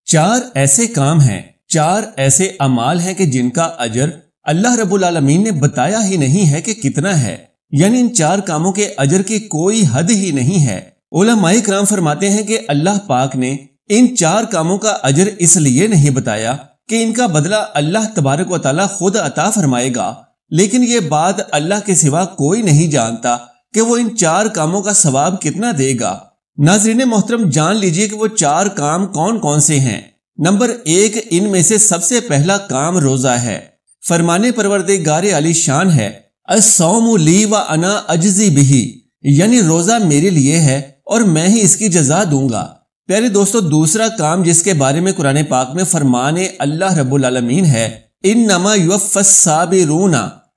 چار ایسے کام ہیں، چار ایسے اعمال ہیں کہ جن کا اجر اللہ رب العالمین نے بتایا ہی نہیں ہے کہ کتنا ہے، یعنی ان چار کاموں کے اجر کی کوئی حد ہی نہیں ہے۔ علماء کرام فرماتے ہیں کہ اللہ پاک نے ان چار کاموں کا اجر اس لیے نہیں بتایا کہ ان کا بدلہ اللہ تبارک و تعالی خود عطا فرمائے گا، لیکن یہ بات اللہ کے سوا کوئی نہیں جانتا کہ وہ ان چار کاموں کا ثواب کتنا دے گا۔ ناظرین محترم، جان لیجئے کہ وہ چار کام کون کون سے ہیں۔ نمبر 1، ان میں سے سب سے پہلا کام روزہ ہے۔ فرمانے پروردگار علی شان ہے، الصوم لی و انا اجزی بہ، یعنی روزہ میرے لیے ہے اور میں ہی اس کی جزا دوں گا۔ پیارے دوستو، دوسرا کام جس کے بارے میں قرآن پاک میں فرمانے اللہ رب العالمین ہے، انما یوفی الصابرون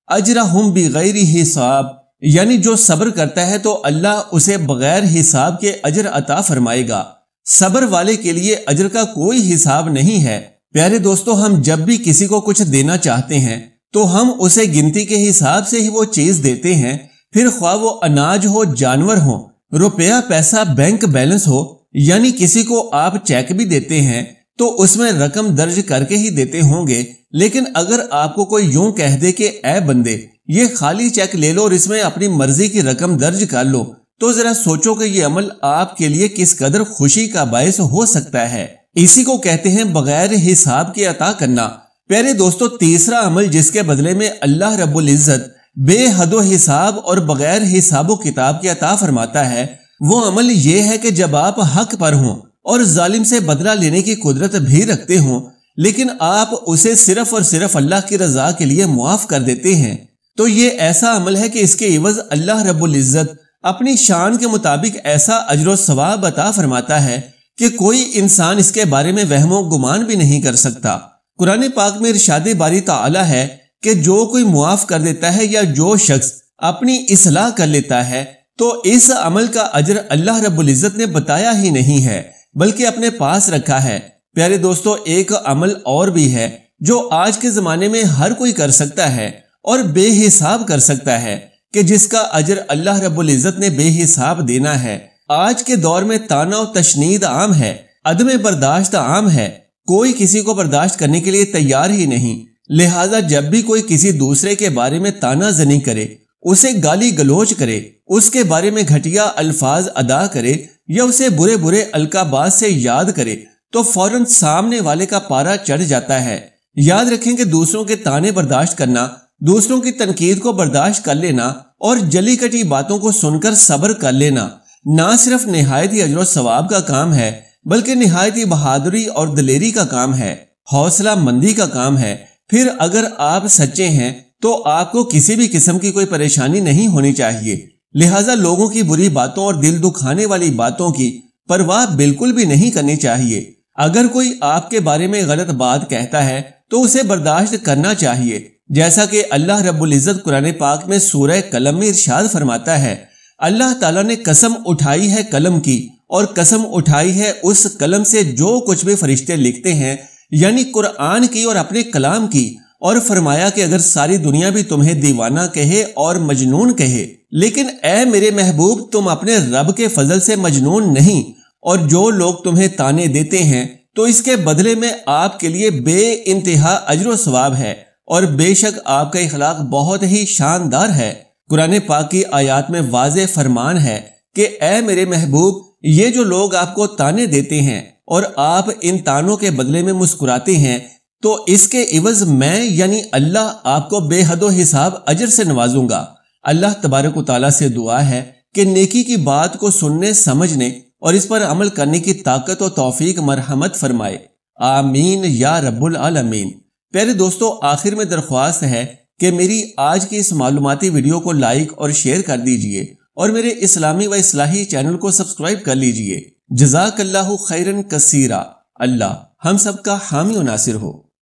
اجرہم بغیر حساب، یعنی جو صبر کرتا ہے تو اللہ اسے بغیر حساب کے اجر عطا فرمائے گا۔ صبر والے کے لیے اجر کا کوئی حساب نہیں ہے۔ پیارے دوستو، ہم جب بھی کسی کو کچھ دینا چاہتے ہیں تو ہم اسے گنتی کے حساب سے ہی وہ چیز دیتے ہیں، پھر خواہ وہ اناج ہو، جانور ہو، روپیہ پیسہ، بینک بیلنس ہو، یعنی کسی کو آپ چیک بھی دیتے ہیں تو اس میں رقم درج کر کے ہی دیتے ہوں گے، لیکن اگر آپ کو کوئی یوں کہہ دے کہ اے بندے یہ خالی چیک لے لو اور اس میں اپنی مرضی کی رقم درج کر لو، تو ذرا سوچو کہ یہ عمل آپ کے لیے کس قدر خوشی کا باعث ہو سکتا ہے۔ اسی کو کہتے ہیں بغیر حساب کے عطا کرنا۔ پیارے دوستو، تیسرا عمل جس کے بدلے میں اللہ رب العزت بے حد و حساب اور بغیر حساب و کتاب کے عطا فرماتا ہے، وہ عمل یہ ہے کہ جب آپ حق پر ہوں اور ظالم سے بدلہ لینے کی قدرت بھی رکھتے ہوں، لیکن آپ اسے صرف اور صرف اللہ کی رضا کے لیے معاف کر دیتے ہیں، تو یہ ایسا عمل ہے کہ اس کے عوض اللہ رب العزت اپنی شان کے مطابق ایسا اجر و ثواب عطا فرماتا ہے کہ کوئی انسان اس کے بارے میں وہم و گمان بھی نہیں کر سکتا۔ قرآن پاک میں ارشاد باری تعالی ہے کہ جو کوئی معاف کر دیتا ہے یا جو شخص اپنی اصلاح کر لیتا ہے تو اس عمل کا اجر اللہ رب العزت نے بتایا ہی نہیں ہے بلکہ اپنے پاس رکھا ہے۔ پیارے دوستو، ایک عمل اور بھی ہے جو آج کے زمانے میں ہر کوئی کر سکتا ہے اور بے حساب کر سکتا ہے، کہ جس کا اجر اللہ رب العزت نے بے حساب دینا ہے۔ آج کے دور میں طعنہ و تشنید عام ہے، عدم برداشت عام ہے، کوئی کسی کو برداشت کرنے کے لیے تیار ہی نہیں، لہٰذا جب بھی کوئی کسی دوسرے کے بارے میں طعنہ زنی کرے، اسے گالی گلوچ کرے، اس کے بارے میں گھٹیا الفاظ ادا کرے یا اسے برے برے القابات سے یاد کرے تو فوراً سامنے والے کا پارا چڑھ جاتا ہے۔ یاد رکھیں کہ دوسروں کے طعنے برداشت کرنا، دوسروں کی تنقید کو برداشت کر لینا اور جلی کٹی باتوں کو سن کر صبر کر لینا نہ صرف نہایت ہی اجر و ثواب کا کام ہے بلکہ نہایت ہی بہادری اور دلیری کا کام ہے، حوصلہ مندی کا کام ہے۔ پھر اگر آپ سچے ہیں تو آپ کو کسی بھی قسم کی کوئی پریشانی نہیں ہونی چاہیے، لہٰذا لوگوں کی بری باتوں اور دل دکھانے والی باتوں کی پرواہ بالکل بھی نہیں کرنی چاہیے۔ اگر کوئی آپ کے بارے میں غلط بات کہتا ہے تو اسے برداشت کرنا چاہیے، جیسا کہ اللہ رب العزت قرآن پاک میں سورہ قلم میں ارشاد فرماتا ہے، اللہ تعالیٰ نے قسم اٹھائی ہے قلم کی اور قسم اٹھائی ہے اس قلم سے جو کچھ بھی فرشتے لکھتے ہیں، یعنی قرآن کی اور اپنے کلام کی، اور فرمایا کہ اگر ساری دنیا بھی تمہیں دیوانہ کہے اور مجنون کہے، لیکن اے میرے محبوب تم اپنے رب کے فضل سے مجنون نہیں، اور جو لوگ تمہیں طعنے دیتے ہیں تو اس کے بدلے میں آپ کے لیے بے انتہا اجر و ثواب ہے، اور بے شک آپ کا اخلاق بہت ہی شاندار ہے۔ قرآن پاک کی آیات میں واضح فرمان ہے کہ اے میرے محبوب، یہ جو لوگ آپ کو طعنے دیتے ہیں اور آپ ان طعنوں کے بدلے میں مسکراتے ہیں تو اس کے عوض میں یعنی اللہ آپ کو بے حد و حساب اجر سے نوازوں گا۔ اللہ تبارک و تعالیٰ سے دعا ہے کہ نیکی کی بات کو سننے، سمجھنے اور اس پر عمل کرنے کی طاقت و توفیق مرحمت فرمائے، آمین یا رب العالمین۔ پیارے دوستو، آخر میں درخواست ہے کہ میری آج کی اس معلوماتی ویڈیو کو لائک اور شیئر کر دیجئے اور میرے اسلامی و اصلاحی چینل کو سبسکرائب کر لیجئے۔ جزاک اللہ خیرن کثیرا۔ اللہ ہم سب کا حامی و ناصر ہو۔